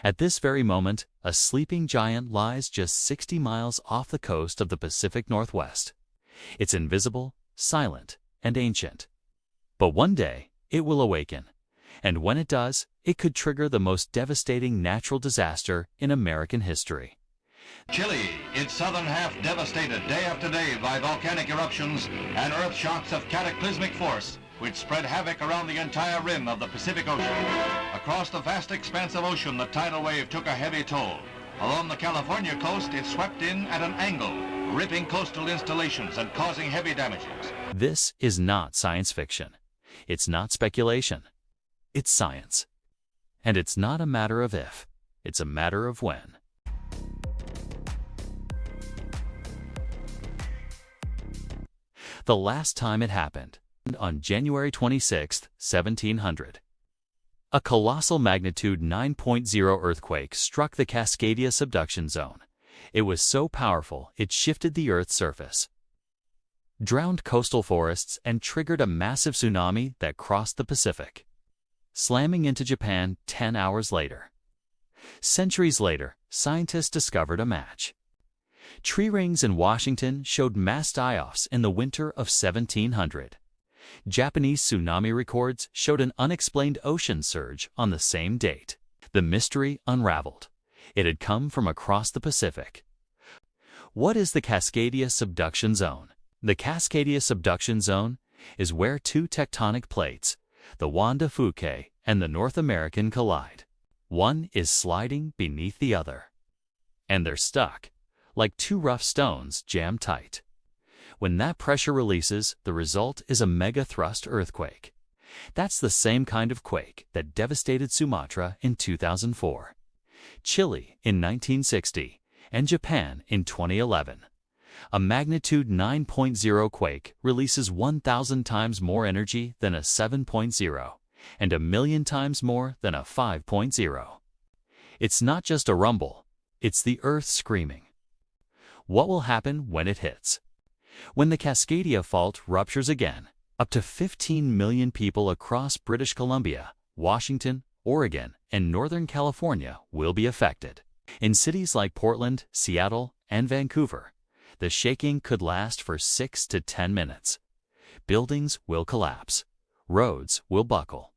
At this very moment, a sleeping giant lies just 60 miles off the coast of the Pacific Northwest. It's invisible, silent, and ancient. But one day, it will awaken. And when it does, it could trigger the most devastating natural disaster in American history. Chile, its southern half devastated day after day by volcanic eruptions and earth shocks of cataclysmic force, which spread havoc around the entire rim of the Pacific Ocean. Across the vast expanse of ocean, the tidal wave took a heavy toll. Along the California coast, it swept in at an angle, ripping coastal installations and causing heavy damages. This is not science fiction. It's not speculation. It's science. And it's not a matter of if, it's a matter of when. The last time it happened, on January 26, 1700. A colossal magnitude 9.0 earthquake struck the Cascadia Subduction Zone. It was so powerful it shifted the Earth's surface, drowned coastal forests, and triggered a massive tsunami that crossed the Pacific, slamming into Japan 10 hours later. Centuries later, scientists discovered a match. Tree rings in Washington showed mass die-offs in the winter of 1700. Japanese tsunami records showed an unexplained ocean surge on the same date. The mystery unraveled. It had come from across the Pacific. What is the Cascadia Subduction Zone? The Cascadia Subduction Zone is where two tectonic plates, the Juan de Fuca and the North American, collide. One is sliding beneath the other, and they're stuck, like two rough stones jammed tight. When that pressure releases, the result is a megathrust earthquake. That's the same kind of quake that devastated Sumatra in 2004, Chile in 1960, and Japan in 2011. A magnitude 9.0 quake releases 1,000 times more energy than a 7.0 and 1,000,000 times more than a 5.0. It's not just a rumble, it's the Earth screaming. What will happen when it hits? When the Cascadia Fault ruptures again, up to 15 million people across British Columbia, Washington, Oregon, and Northern California will be affected. In cities like Portland, Seattle, and Vancouver, the shaking could last for 6 to 10 minutes. Buildings will collapse. Roads will buckle.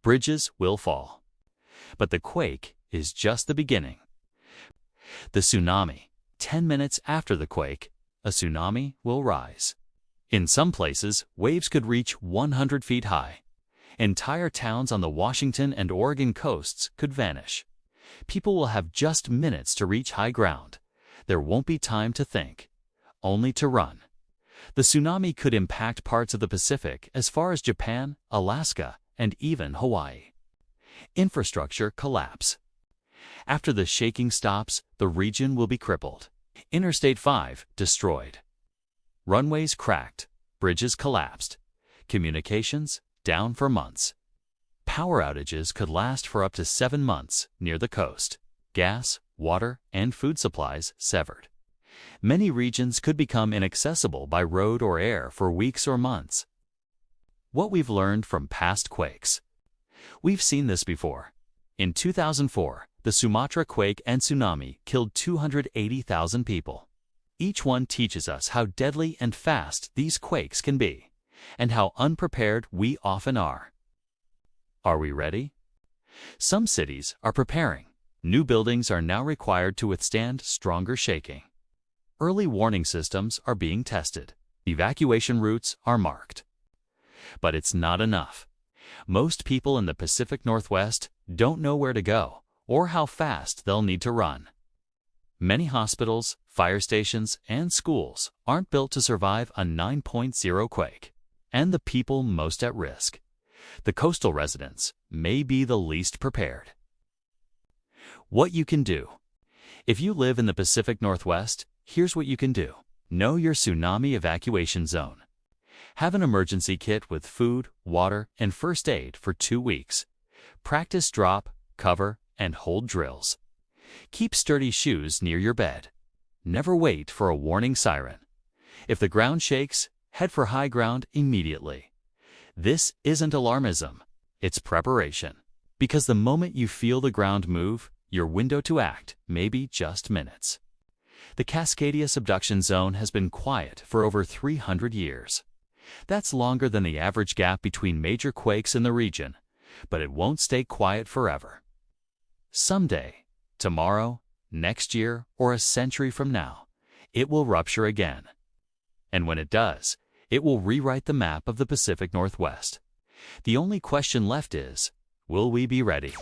Bridges will fall. But the quake is just the beginning. The tsunami. 10 minutes after the quake, a tsunami will rise. In some places, waves could reach 100 feet high. Entire towns on the Washington and Oregon coasts could vanish. People will have just minutes to reach high ground. There won't be time to think, only to run. The tsunami could impact parts of the Pacific as far as Japan, Alaska, and even Hawaii. Infrastructure collapse. After the shaking stops, the region will be crippled. Interstate 5 destroyed. Runways cracked. Bridges collapsed. Communications down for months. Power outages could last for up to 7 months near the coast. Gas, water, and food supplies severed. Many regions could become inaccessible by road or air for weeks or months. What we've learned from past quakes. We've seen this before. In 2004, the Sumatra quake and tsunami killed 280,000 people. Each one teaches us how deadly and fast these quakes can be, and how unprepared we often are. Are we ready? Some cities are preparing. New buildings are now required to withstand stronger shaking. Early warning systems are being tested. Evacuation routes are marked. But it's not enough. Most people in the Pacific Northwest don't know where to go or how fast they'll need to run. Many hospitals, fire stations, and schools aren't built to survive a 9.0 quake. And the people most at risk, the coastal residents, may be the least prepared. What you can do. If you live in the Pacific Northwest, here's what you can do. Know your tsunami evacuation zone. Have an emergency kit with food, water, and first aid for 2 weeks. Practice drop, cover, and hold drills. Keep sturdy shoes near your bed. Never wait for a warning siren. If the ground shakes, head for high ground immediately. This isn't alarmism, it's preparation. Because the moment you feel the ground move, Your window to act may be just minutes. The Cascadia Subduction Zone has been quiet for over 300 years. That's longer than the average gap between major quakes in the region, but it won't stay quiet forever. Someday, tomorrow, next year, or a century from now, it will rupture again. And when it does, it will rewrite the map of the Pacific Northwest. The only question left is, will we be ready?